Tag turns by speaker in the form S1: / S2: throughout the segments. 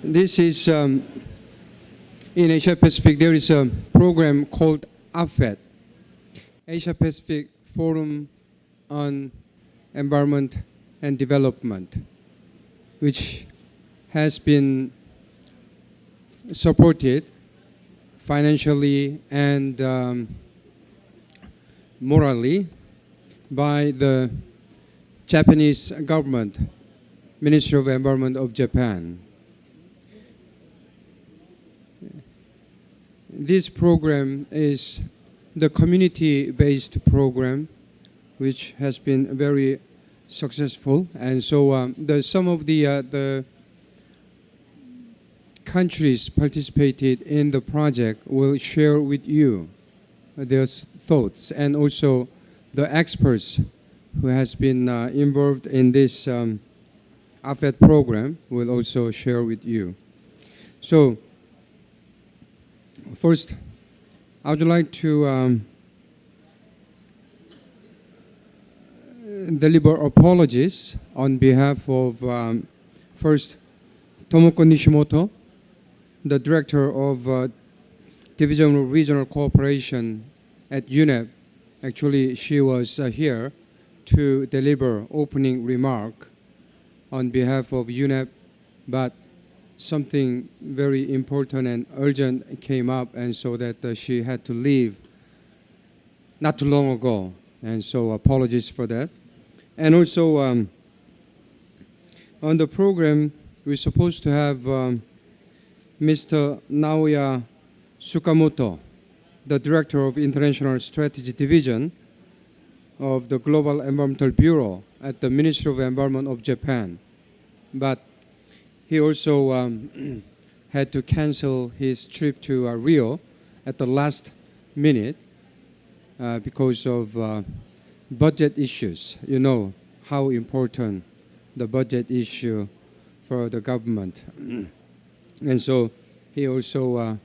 S1: This is in Asia Pacific. There is a program called APFED, Asia Pacific Forum on Environment and Development, which has been supported financially and morally by the Japanese government, Ministry of Environment of Japan. This program is the community-based program, which has been very successful, and so some of the countries participated in the project will share with you their thoughts, and also the experts who has been involved in this APFED program will also share with you. So first, I would like to deliver apologies on behalf of first Tomoko Nishimoto, the director of Division of Regional Cooperation at UNEP. Actually, she was here to deliver opening remark on behalf of UNEP, but something very important and urgent came up, and so that she had to leave not too long ago, and so apologies for that. And also on the program, we're supposed to have Mr. Naoya Tsukamoto, the director of International Strategy Division of the Global Environmental Bureau at the Ministry of Environment of Japan. But he also had to cancel his trip to Rio at the last minute because of budget issues. You know how important the budget issue for the government. And so he also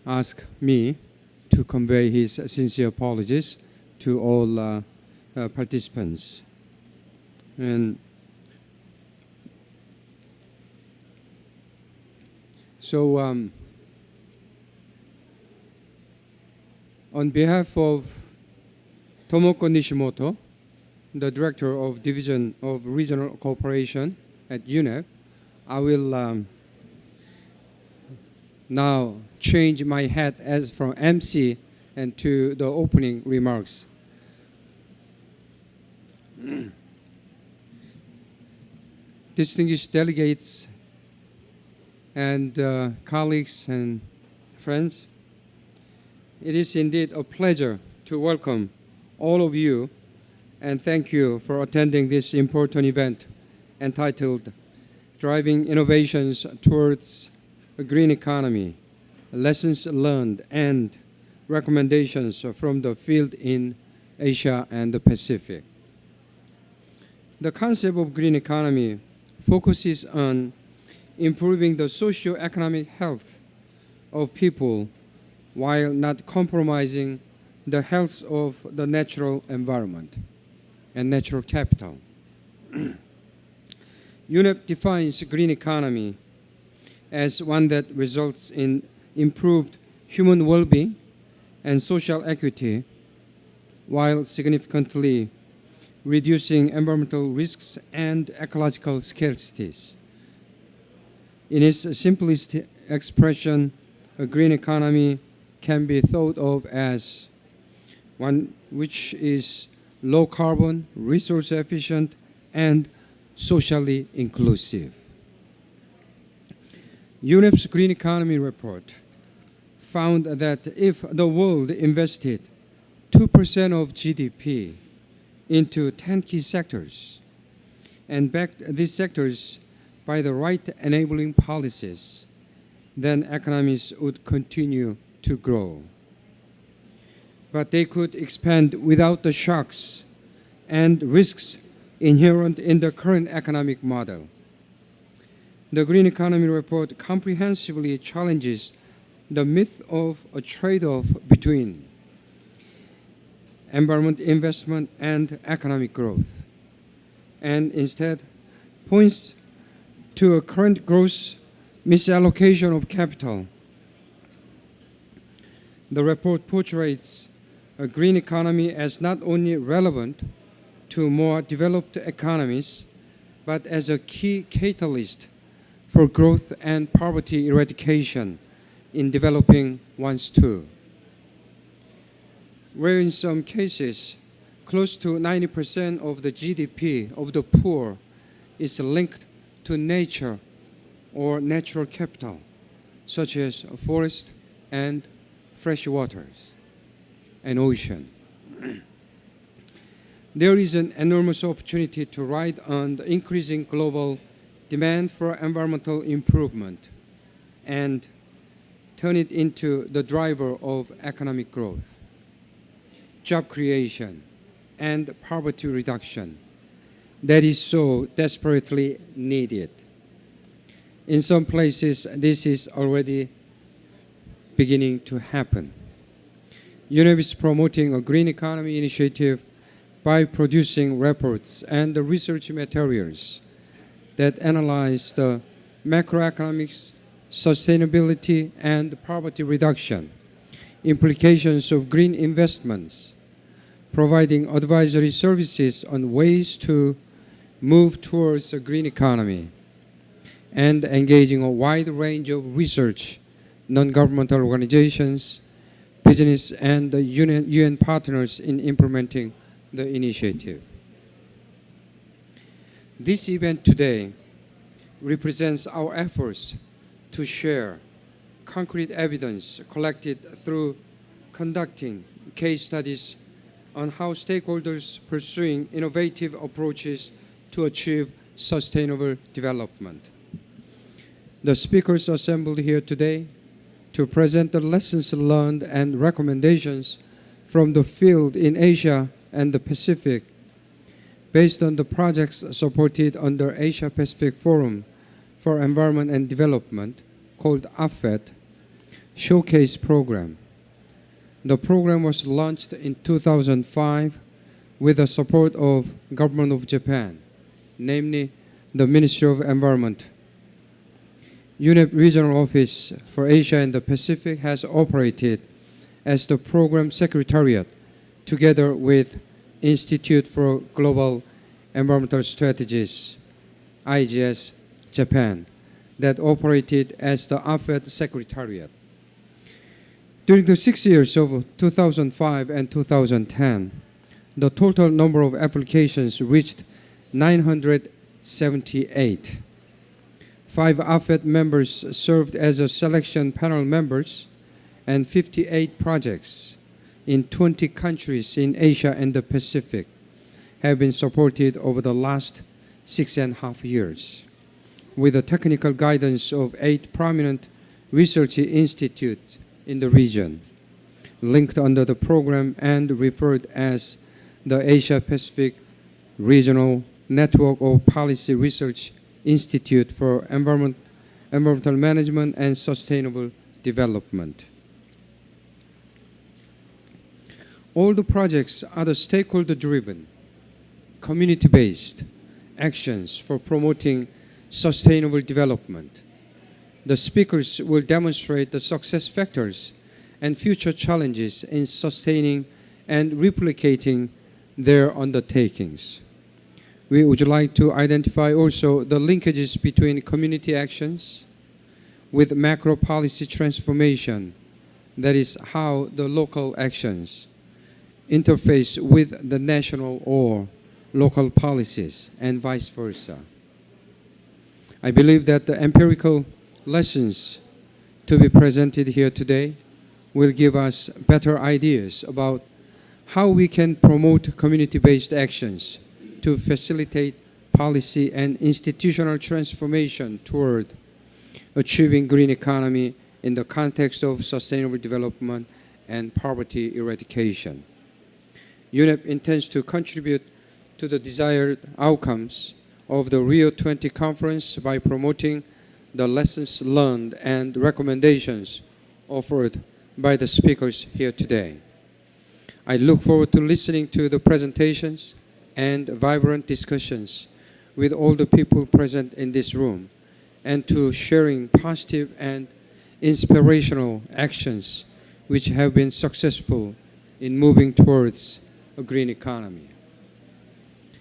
S1: asked me to convey his sincere apologies to all participants. And so on behalf of Tomoko Nishimoto, the director of Division of Regional Cooperation at UNEP, I will now change my hat as from MC and to the opening remarks. Distinguished delegates and colleagues and friends, it is indeed a pleasure to welcome all of you and thank you for attending this important event entitled Driving Innovations Towards a Green Economy, Lessons Learned and Recommendations from the Field in Asia and the Pacific. The concept of green economy focuses on improving the socio-economic health of people while not compromising the health of the natural environment and natural capital. UNEP defines green economy as one that results in improved human well-being and social equity while significantly reducing environmental risks and ecological scarcities. In its simplest expression, a green economy can be thought of as one which is low carbon, resource efficient, and socially inclusive. UNEP's Green Economy Report found that if the world invested 2% of GDP into 10 key sectors and backed these sectors by the right enabling policies, then economies would continue to grow. But they could expand without the shocks and risks inherent in the current economic model. The Green Economy Report comprehensively challenges the myth of a trade-off between environment investment and economic growth, and instead points to a current gross misallocation of capital. The report portrays a green economy as not only relevant to more developed economies, but as a key catalyst for growth and poverty eradication in developing ones too. Where in some cases, close to 90% of the GDP of the poor is linked to nature or natural capital, such as forest and fresh waters and ocean. There is an enormous opportunity to ride on the increasing global demand for environmental improvement and turn it into the driver of economic growth, job creation, and poverty reduction that is so desperately needed. In some places, this is already beginning to happen. UNEP is promoting a green economy initiative by producing reports and research materials that analyze the macroeconomics, sustainability, and poverty reduction, implications of green investments, providing advisory services on ways to move towards a green economy, and engaging a wide range of research, non-governmental organizations, business, and UN partners in implementing the initiative. This event today represents our efforts to share concrete evidence collected through conducting case studies on how stakeholders pursuing innovative approaches to achieve sustainable development. The speakers assembled here today to present the lessons learned and recommendations from the field in Asia and the Pacific based on the projects supported under Asia Pacific Forum for Environment and Development called APFED Showcase Programme. The program was launched in 2005 with the support of Government of Japan, namely the Ministry of Environment. UNEP Regional Office for Asia and the Pacific has operated as the program secretariat together with Institute for Global Environmental Strategies, IGS, Japan, that operated as the APFED Secretariat. During the 6 years of 2005 and 2010, the total number of applications reached 978. 5 APFED members served as a selection panel members, and 58 projects in 20 countries in Asia and the Pacific have been supported over the last 6.5 years, with the technical guidance of 8 prominent research institutes in the region, linked under the program and referred as the Asia Pacific Regional Network of Policy Research Institute for Environmental Management and Sustainable Development. All the projects are the stakeholder-driven, community-based actions for promoting sustainable development. The speakers will demonstrate the success factors and future challenges in sustaining and replicating their undertakings. We would like to identify also the linkages between community actions with macro policy transformation, that is how the local actions interface with the national or local policies and vice versa. I believe that the empirical lessons to be presented here today will give us better ideas about how we can promote community-based actions to facilitate policy and institutional transformation toward achieving green economy in the context of sustainable development and poverty eradication. UNEP intends to contribute to the desired outcomes of the Rio+20 conference by promoting the lessons learned and recommendations offered by the speakers here today. I look forward to listening to the presentations and vibrant discussions with all the people present in this room and to sharing positive and inspirational actions which have been successful in moving towards a green economy.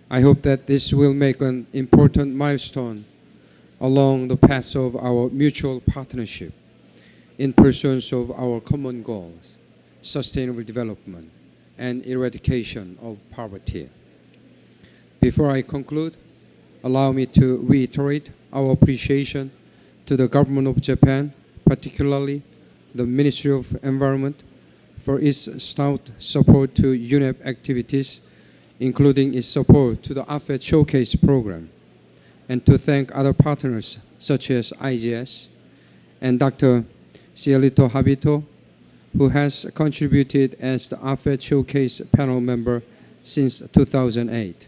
S1: I hope that this will make an important milestone along the path of our mutual partnership in pursuit of our common goals, sustainable development, and eradication of poverty. Before I conclude, allow me to reiterate our appreciation to the government of Japan, particularly the Ministry of Environment, for its stout support to UNEP activities, including its support to the APFED Showcase Programme, and to thank other partners such as IGS and Dr. Cielito Habito, who has contributed as the APFED Showcase panel member since 2008,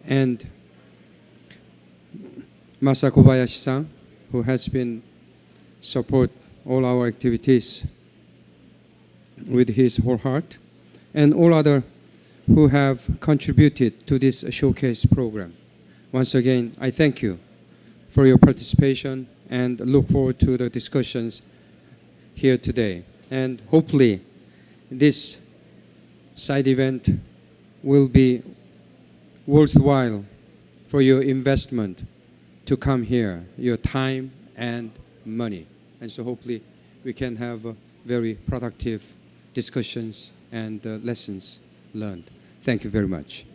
S1: and Masa Kobayashi-san, who has been support all our activities with his whole heart, and all other who have contributed to this showcase program. Once again, I thank you for your participation and look forward to the discussions here today. And hopefully this side event will be worthwhile for your investment to come here, your time and money. And so hopefully we can have very productive discussions and lessons learned. Thank you very much.